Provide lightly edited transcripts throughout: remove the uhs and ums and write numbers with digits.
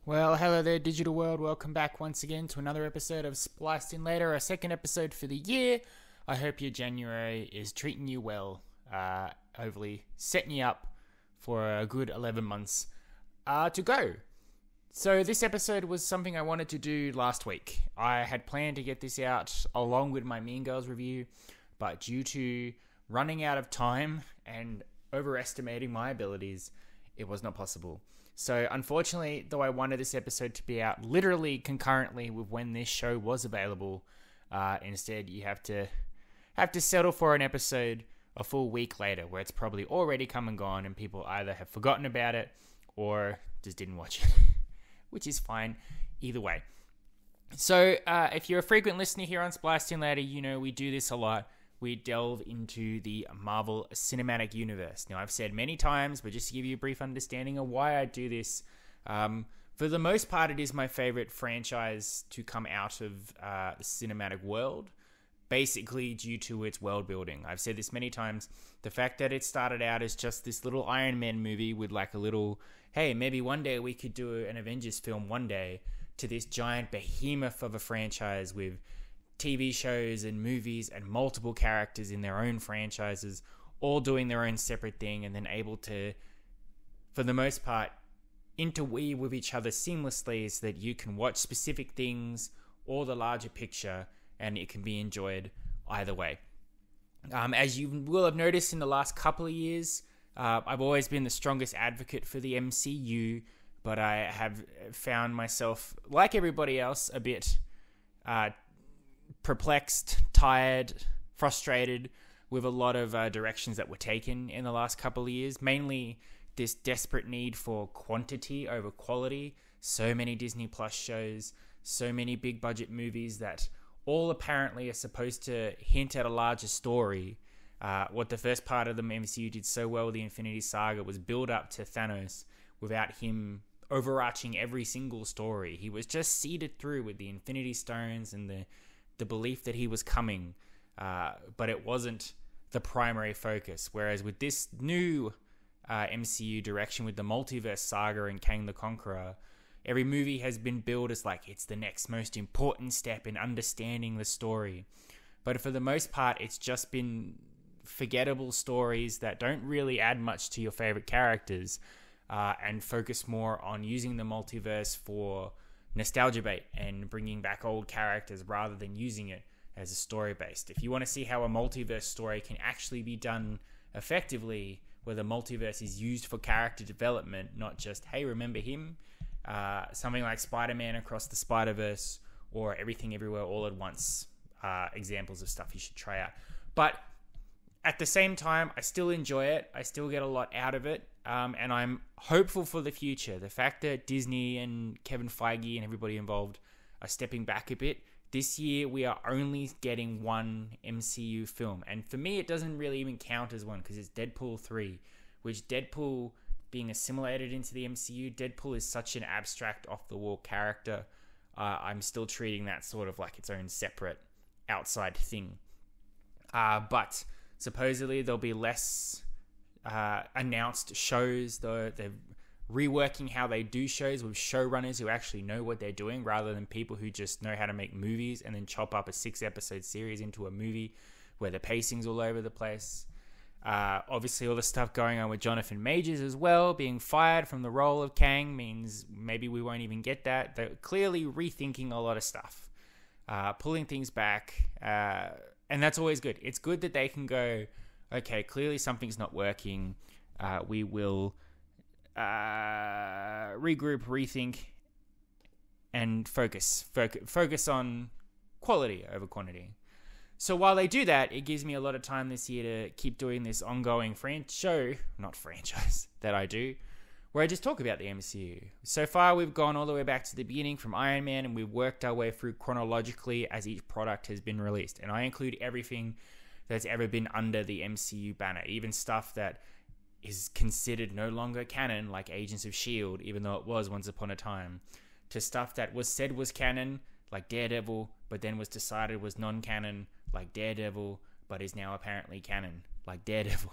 Well, hello there, digital world. Welcome back once again to another episode of Spliced In Later, our second episode for the year. I hope your January is treating you well, hopefully setting you up for a good 11 months to go. So this episode was something I wanted to do last week. I had planned to get this out along with my Mean Girls review, but due to running out of time and overestimating my abilities, it was not possible. So unfortunately, though I wanted this episode to be out literally concurrently with when this show was available, instead you have to settle for an episode a full week later, where it's probably already come and gone, and people either have forgotten about it or just didn't watch it, which is fine either way. So if you're a frequent listener here on Spliced In Later, you know we do this a lot. We delve into the Marvel Cinematic Universe. Now, I've said many times, but just to give you a brief understanding of why I do this, for the most part, it is my favorite franchise to come out of the cinematic world, basically due to its world building. I've said this many times. The fact that it started out as just this little Iron Man movie with like a little, hey, maybe one day we could do an Avengers film one day, to this giant behemoth of a franchise with TV shows and movies and multiple characters in their own franchises, all doing their own separate thing, and then able to, for the most part, interweave with each other seamlessly so that you can watch specific things or the larger picture, and it can be enjoyed either way. As you will have noticed in the last couple of years, I've always been the strongest advocate for the MCU, but I have found myself, like everybody else, a bit perplexed, tired, frustrated with a lot of directions that were taken in the last couple of years. Mainly this desperate need for quantity over quality. So many Disney Plus shows, so many big budget movies that all apparently are supposed to hint at a larger story. What the first part of the MCU did so well with the Infinity Saga was build up to Thanos without him overarching every single story. He was just seeded through with the Infinity Stones and the belief that he was coming, but it wasn't the primary focus. Whereas with this new MCU direction with the multiverse saga and Kang the Conqueror, every movie has been billed as like it's the next most important step in understanding the story. But for the most part, it's just been forgettable stories that don't really add much to your favorite characters, and focus more on using the multiverse for nostalgia bait and bringing back old characters rather than using it as a story based. If you want to see how a multiverse story can actually be done effectively, where the multiverse is used for character development, not just, hey, remember him? Something like Spider-Man Across the Spider-Verse or Everything Everywhere All at Once, examples of stuff you should try out. But at the same time, I still enjoy it. I still get a lot out of it. And I'm hopeful for the future. The fact that Disney and Kevin Feige and everybody involved are stepping back a bit. This year, we are only getting one MCU film. And for me, it doesn't really even count as one because it's Deadpool 3, which Deadpool being assimilated into the MCU, Deadpool is such an abstract, off-the-wall character. I'm still treating that sort of like its own separate outside thing. But supposedly there'll be less announced shows, though they're reworking how they do shows with showrunners who actually know what they're doing rather than people who just know how to make movies and then chop up a 6-episode series into a movie where the pacing's all over the place. Obviously all the stuff going on with Jonathan Majors as well, being fired from the role of Kang means maybe we won't even get that. They're clearly rethinking a lot of stuff, pulling things back, and that's always good. It's good that they can go, okay, clearly something's not working. We will regroup, rethink, and focus on quality over quantity. So while they do that, it gives me a lot of time this year to keep doing this ongoing franchise that I do, where I just talk about the MCU. So far, we've gone all the way back to the beginning from Iron Man, and we've worked our way through chronologically as each product has been released. And I include everything that's ever been under the MCU banner, even stuff that is considered no longer canon, like Agents of S.H.I.E.L.D., even though it was once upon a time, to stuff that was said was canon, like Daredevil, but then was decided was non-canon, like Daredevil, but is now apparently canon, like Daredevil.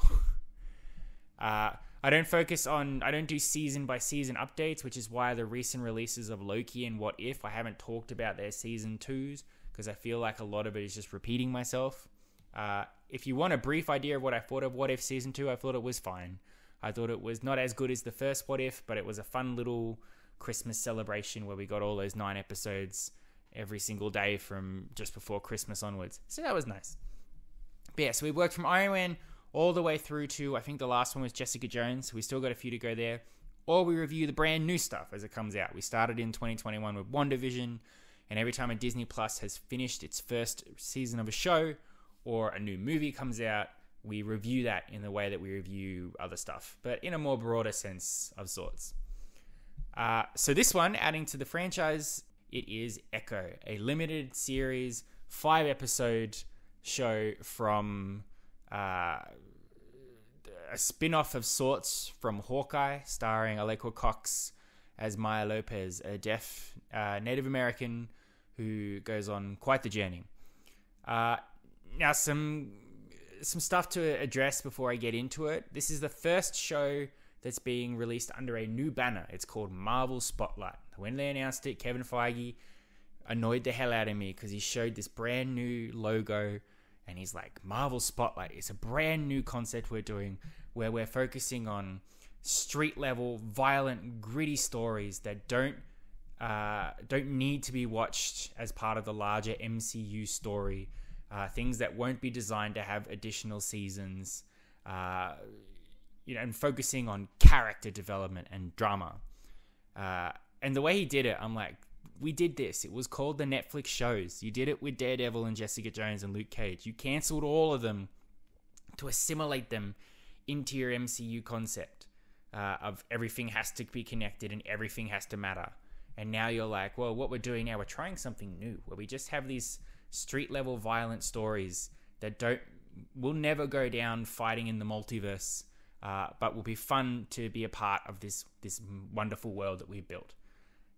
I don't do season by season updates, which is why the recent releases of Loki and What If, I haven't talked about their season 2s, because I feel like a lot of it is just repeating myself. If you want a brief idea of what I thought of What If season 2, I thought it was fine. I thought it was not as good as the first What If, but it was a fun little Christmas celebration where we got all those 9 episodes every single day from just before Christmas onwards. So that was nice. But yeah, so we worked from Iron Man all the way through to, I think the last one was Jessica Jones. We still got a few to go there. Or we review the brand new stuff as it comes out. We started in 2021 with WandaVision, and every time a Disney Plus has finished its first season of a show or a new movie comes out, we review that in the way that we review other stuff, but in a more broader sense of sorts. So this one, adding to the franchise, it is Echo, a limited series, 5-episode show from a spin-off of sorts from Hawkeye, starring Alaqua Cox as Maya Lopez, a deaf Native American who goes on quite the journey. Now, some stuff to address before I get into it. This is the first show that's being released under a new banner. It's called Marvel Spotlight. When they announced it, Kevin Feige annoyed the hell out of me because he showed this brand new logo and he's like, Marvel Spotlight. It's a brand new concept we're doing where we're focusing on street level, violent, gritty stories that don't need to be watched as part of the larger MCU story. Things that won't be designed to have additional seasons, and focusing on character development and drama. And the way he did it, I'm like, we did this. It was called the Netflix shows. You did it with Daredevil and Jessica Jones and Luke Cage. You cancelled all of them to assimilate them into your MCU concept of everything has to be connected and everything has to matter. And now you're like, well, what we're doing now, we're trying something new where we just have these street level violent stories that will never go down fighting in the multiverse, but will be fun to be a part of this wonderful world that we've built.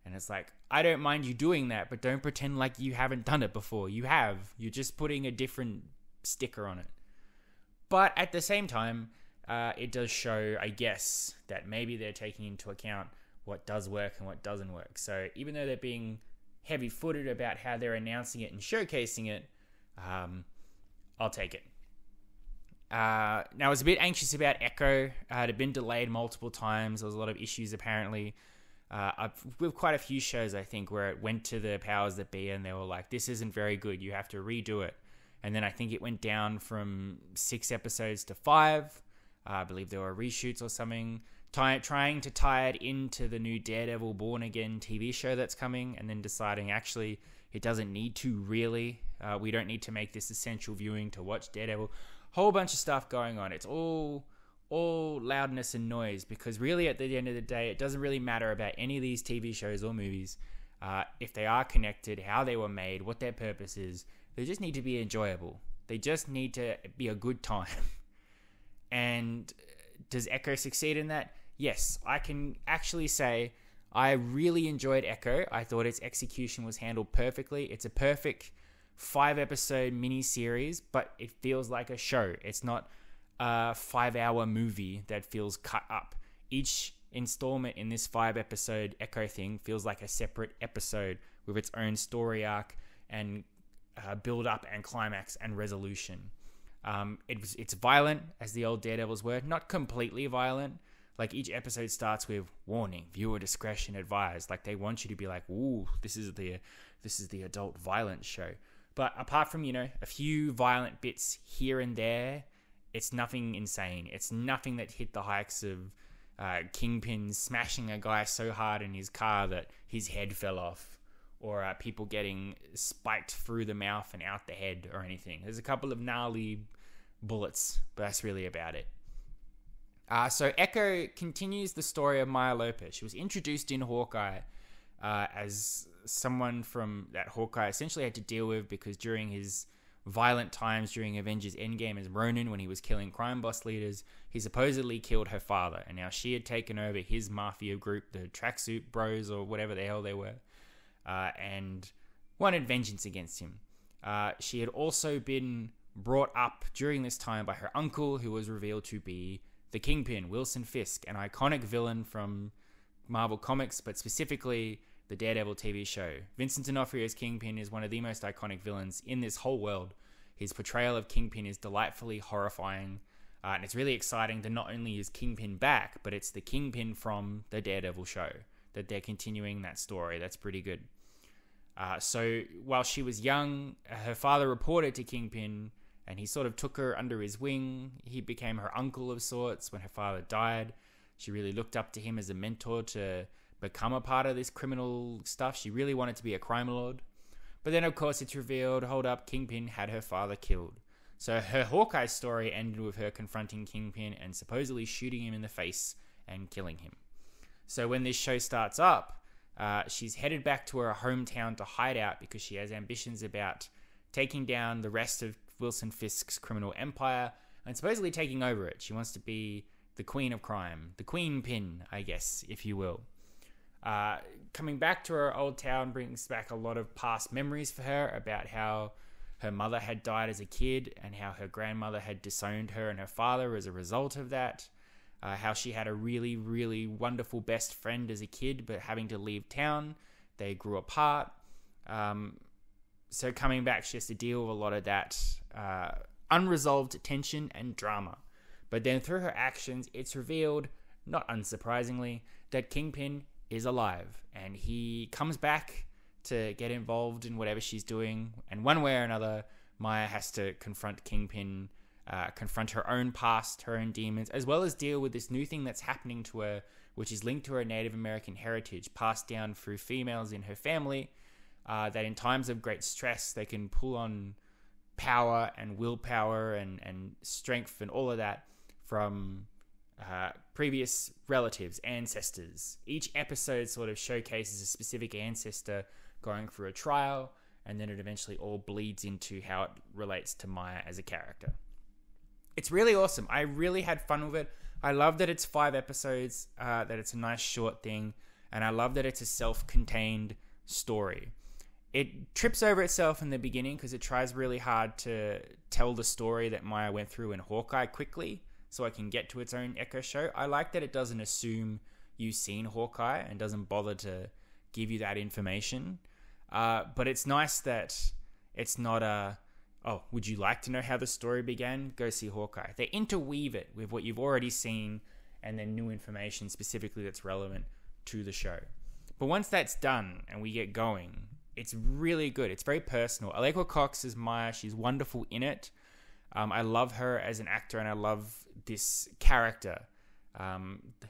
And it's like, I don't mind you doing that, but don't pretend like you haven't done it before. You have. You're just putting a different sticker on it. But at the same time, it does show, I guess, that maybe they're taking into account what does work and what doesn't work. So even though they're being heavy-footed about how they're announcing it and showcasing it, I'll take it. Now, I was a bit anxious about Echo. It had been delayed multiple times. There was a lot of issues, apparently. With quite a few shows, I think, where it went to the powers that be and they were like, this isn't very good. You have to redo it. And then I think it went down from 6 episodes to 5. I believe there were reshoots or something. Trying to tie it into the new Daredevil Born Again TV show that's coming, and then deciding actually it doesn't need to really. We don't need to make this essential viewing to watch Daredevil. Whole bunch of stuff going on. It's all loudness and noise, because really at the end of the day, it doesn't really matter about any of these TV shows or movies. If they are connected, how they were made, what their purpose is. They just need to be enjoyable. They just need to be a good time. And does Echo succeed in that? Yes, I can actually say I really enjoyed Echo. I thought its execution was handled perfectly. It's a perfect 5-episode mini-series, but it feels like a show. It's not a 5-hour movie that feels cut up. Each installment in this 5-episode Echo thing feels like a separate episode with its own story arc and build up and climax and resolution. It's violent, as the old Daredevils were. Not completely violent. Like, each episode starts with warning, viewer discretion advised. Like, they want you to be like, ooh, this is the adult violence show. But apart from, a few violent bits here and there, it's nothing insane. It's nothing that hit the heights of Kingpin smashing a guy so hard in his car that his head fell off, or people getting spiked through the mouth and out the head or anything. There's a couple of gnarly bullets, but that's really about it. So Echo continues the story of Maya Lopez. She was introduced in Hawkeye as someone from that Hawkeye essentially had to deal with, because during his violent times during Avengers Endgame as Ronin, when he was killing crime boss leaders, he supposedly killed her father, and now she had taken over his mafia group, the Tracksuit Bros or whatever the hell they were, and wanted vengeance against him. She had also been brought up during this time by her uncle, who was revealed to be the Kingpin, Wilson Fisk, an iconic villain from Marvel Comics, but specifically the Daredevil TV show. Vincent D'Onofrio's Kingpin is one of the most iconic villains in this whole world. His portrayal of Kingpin is delightfully horrifying, and it's really exciting that not only is Kingpin back, but it's the Kingpin from the Daredevil show, that they're continuing that story. That's pretty good. So while she was young, her father reported to Kingpin, and he sort of took her under his wing. He became her uncle of sorts when her father died. She really looked up to him as a mentor to become a part of this criminal stuff. She really wanted to be a crime lord. But then, of course, it's revealed, hold up, Kingpin had her father killed. So her Hawkeye story ended with her confronting Kingpin and supposedly shooting him in the face and killing him. So when this show starts up, she's headed back to her hometown to hide out because she has ambitions about taking down the rest of Wilson Fisk's criminal empire and supposedly taking over it. She wants to be the queen of crime, the Queenpin, I guess, if you will. Coming back to her old town brings back a lot of past memories for her about how her mother had died as a kid and how her grandmother had disowned her and her father as a result of that. How she had a really, really wonderful best friend as a kid, but having to leave town, they grew apart. So coming back, she has to deal with a lot of that unresolved tension and drama. But then through her actions, it's revealed, not unsurprisingly, that Kingpin is alive. And he comes back to get involved in whatever she's doing. And one way or another, Maya has to confront Kingpin, confront her own past, her own demons, as well as deal with this new thing that's happening to her, which is linked to her Native American heritage, passed down through females in her family, that in times of great stress, they can pull on power and willpower and strength and all of that from previous relatives, ancestors. Each episode sort of showcases a specific ancestor going through a trial, and then it eventually all bleeds into how it relates to Maya as a character. It's really awesome. I really had fun with it. I love that it's 5 episodes, that it's a nice short thing, and I love that it's a self-contained story. It trips over itself in the beginning because it tries really hard to tell the story that Maya went through in Hawkeye quickly, so I can get to its own Echo show. I like that it doesn't assume you've seen Hawkeye and doesn't bother to give you that information. But it's nice that it's not would you like to know how the story began? Go see Hawkeye. They interweave it with what you've already seen and then new information specifically that's relevant to the show. But once that's done and we get going, it's really good. It's very personal. Alaqua Cox is Maya. She's wonderful in it. I love her as an actor and I love this character.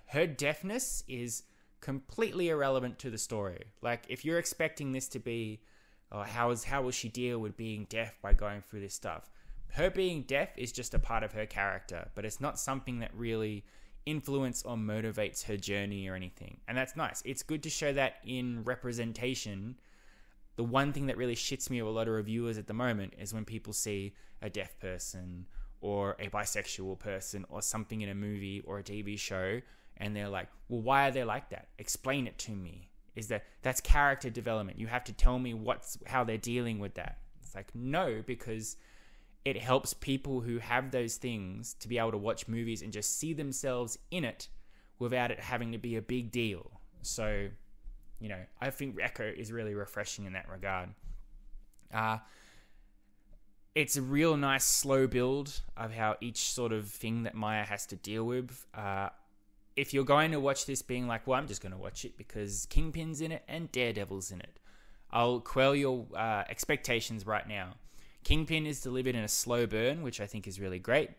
Her deafness is completely irrelevant to the story. Like, if you're expecting this to be, how will she deal with being deaf by going through this stuff? Her being deaf is just a part of her character, but it's not something that really influences or motivates her journey or anything. And that's nice. It's good to show that in representation. The one thing that really shits me with a lot of reviewers at the moment is when people see a deaf person or a bisexual person or something in a movie or a TV show and they're like, well, why are they like that? Explain it to me. That's character development. You have to tell me how they're dealing with that. It's like, no, because it helps people who have those things to be able to watch movies and just see themselves in it without it having to be a big deal. So, I think Echo is really refreshing in that regard. It's a real nice slow build of how each sort of thing that Maya has to deal with. If you're going to watch this being like, well, I'm just going to watch it because Kingpin's in it and Daredevil's in it, I'll quell your expectations right now. Kingpin is delivered in a slow burn, which I think is really great.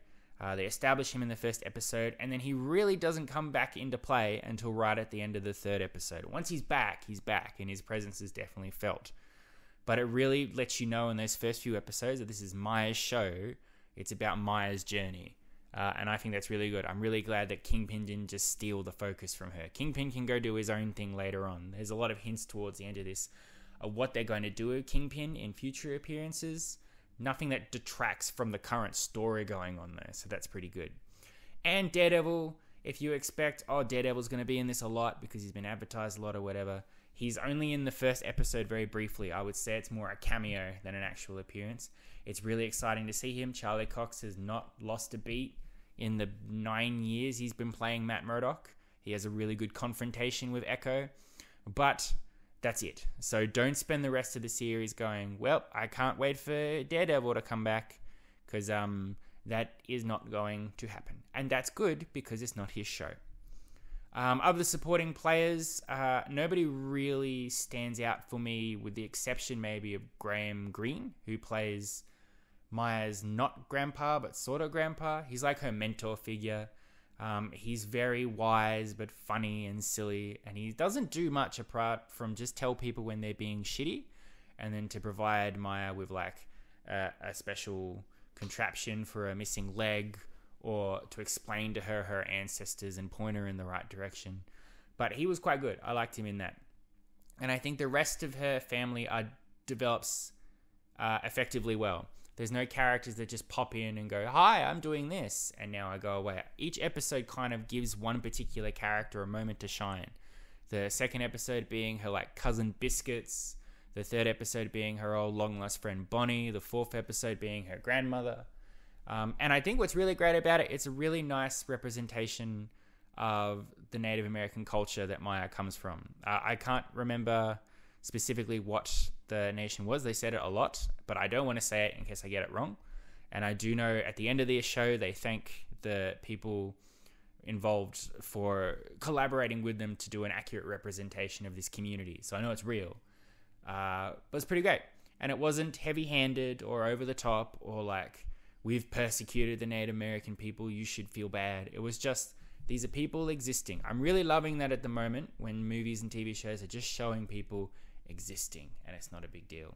They establish him in the first episode, and then he really doesn't come back into play until right at the end of the 3rd episode. Once he's back, and his presence is definitely felt. But it really lets you know in those first few episodes that this is Maya's show. It's about Maya's journey. And I think that's really good. I'm really glad that Kingpin didn't just steal the focus from her. Kingpin can go do his own thing later on. There's a lot of hints towards the end of this of what they're going to do with Kingpin in future appearances. Nothing that detracts from the current story going on there. So that's pretty good. And Daredevil, if you expect, Daredevil's going to be in this a lot because he's been advertised a lot or whatever. He's only in the first episode very briefly. I would say it's more a cameo than an actual appearance. It's really exciting to see him. Charlie Cox has not lost a beat. in the 9 years he's been playing Matt Murdock. He has a really good confrontation with Echo, but that's it. So don't spend the rest of the series going, well, I can't wait for Daredevil to come back, because that is not going to happen. And that's good, because it's not his show. Of the supporting players, nobody really stands out for me, with the exception maybe of Graham Greene, who plays Maya's not grandpa, but sort of grandpa. He's like her mentor figure. He's very wise, but funny and silly, and he doesn't do much apart from just tell people when they're being shitty, and then to provide Maya with like a special contraption for a missing leg, or to explain to her her ancestors and point her in the right direction. But he was quite good. I liked him in that. And I think the rest of her family develops effectively well. There's no characters that just pop in and go, hi, I'm doing this, and now I go away. Each episode kind of gives one particular character a moment to shine. The second episode being her like cousin Biscuits. The third episode being her old long-lost friend Bonnie. The fourth episode being her grandmother. And I think what's really great about it, it's a really nice representation of the Native American culture that Maya comes from. I can't remember specifically what the nation was. They said it a lot, but I don't want to say it in case I get it wrong. And I do know at the end of the show, they thank the people involved for collaborating with them to do an accurate representation of this community. So I know it's real. But it's pretty great. And it wasn't heavy-handed or over the top or like, we've persecuted the Native American people, you should feel bad. It was just, these are people existing. I'm really loving that at the moment when movies and TV shows are just showing people existing, and it's not a big deal.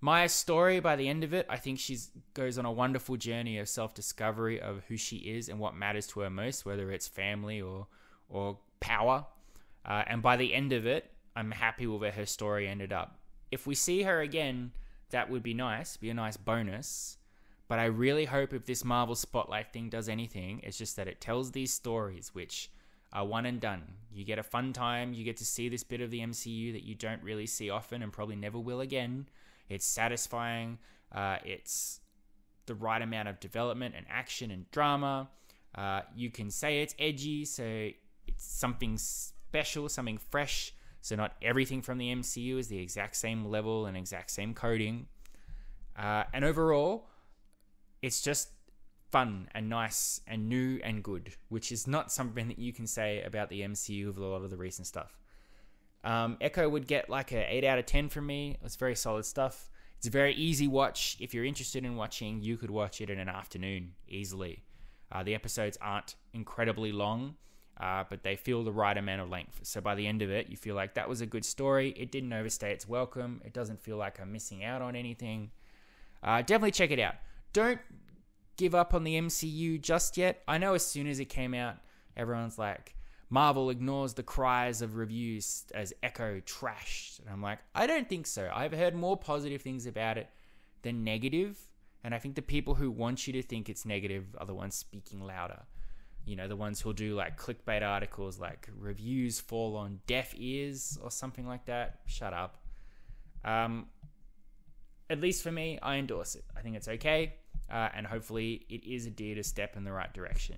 Maya's story, by the end of it, I think she goes on a wonderful journey of self-discovery of who she is and what matters to her most, whether it's family or power. And by the end of it, I'm happy with where her story ended up. If we see her again, that would be nice, be a nice bonus. But I really hope if this Marvel Spotlight thing does anything, it's just that it tells these stories, which are one and done. You get a fun time, you get to see this bit of the MCU that you don't really see often and probably never will again. It's satisfying, it's the right amount of development and action and drama. You can say it's edgy, so it's something special, something fresh. So not everything from the MCU is the exact same level and exact same coding. And overall, it's just fun and nice and new and good, which is not something that you can say about the MCU with a lot of the recent stuff. Echo would get like an 8 out of 10 from me. It's very solid stuff. It's a very easy watch. If you're interested in watching, you could watch it in an afternoon easily. The episodes aren't incredibly long, but they feel the right amount of length. So by the end of it, you feel like that was a good story. It didn't overstay its welcome. It doesn't feel like I'm missing out on anything. Definitely check it out. Don't give up on the MCU just yet. I know as soon as it came out, everyone's like, Marvel ignores the cries of reviews as Echo trashed. And I'm like, I don't think so. I've heard more positive things about it than negative. And I think the people who want you to think it's negative are the ones speaking louder. You know, the ones who'll do like clickbait articles like reviews fall on deaf ears or something like that. Shut up. At least for me, I endorse it. I think it's okay. And hopefully it is indeed a step in the right direction.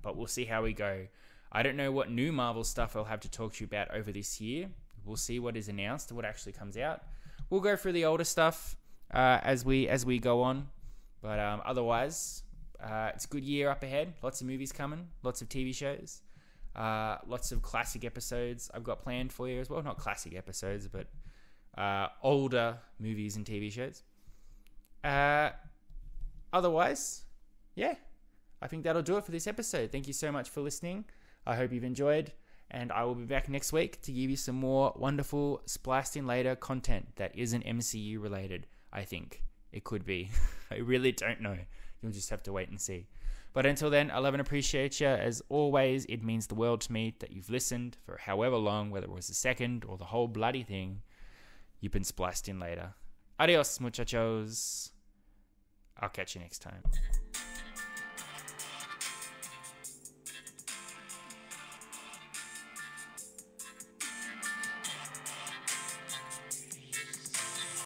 But we'll see how we go. I don't know what new Marvel stuff I'll have to talk to you about over this year. We'll see what is announced, what actually comes out. We'll go through the older stuff as we go on. But otherwise, it's a good year up ahead. Lots of movies coming, lots of TV shows, lots of classic episodes I've got planned for you as well. Not classic episodes, but older movies and TV shows. Otherwise, yeah, I think that'll do it for this episode. Thank you so much for listening. I hope you've enjoyed, and I will be back next week to give you some more wonderful Spliced In Later content that isn't MCU related. I think it could be. I really don't know. You'll just have to wait and see. But until then, I love and appreciate you. As always, it means the world to me that you've listened for however long, whether it was a second or the whole bloody thing. You've been spliced in later. Adios, muchachos. I'll catch you next time.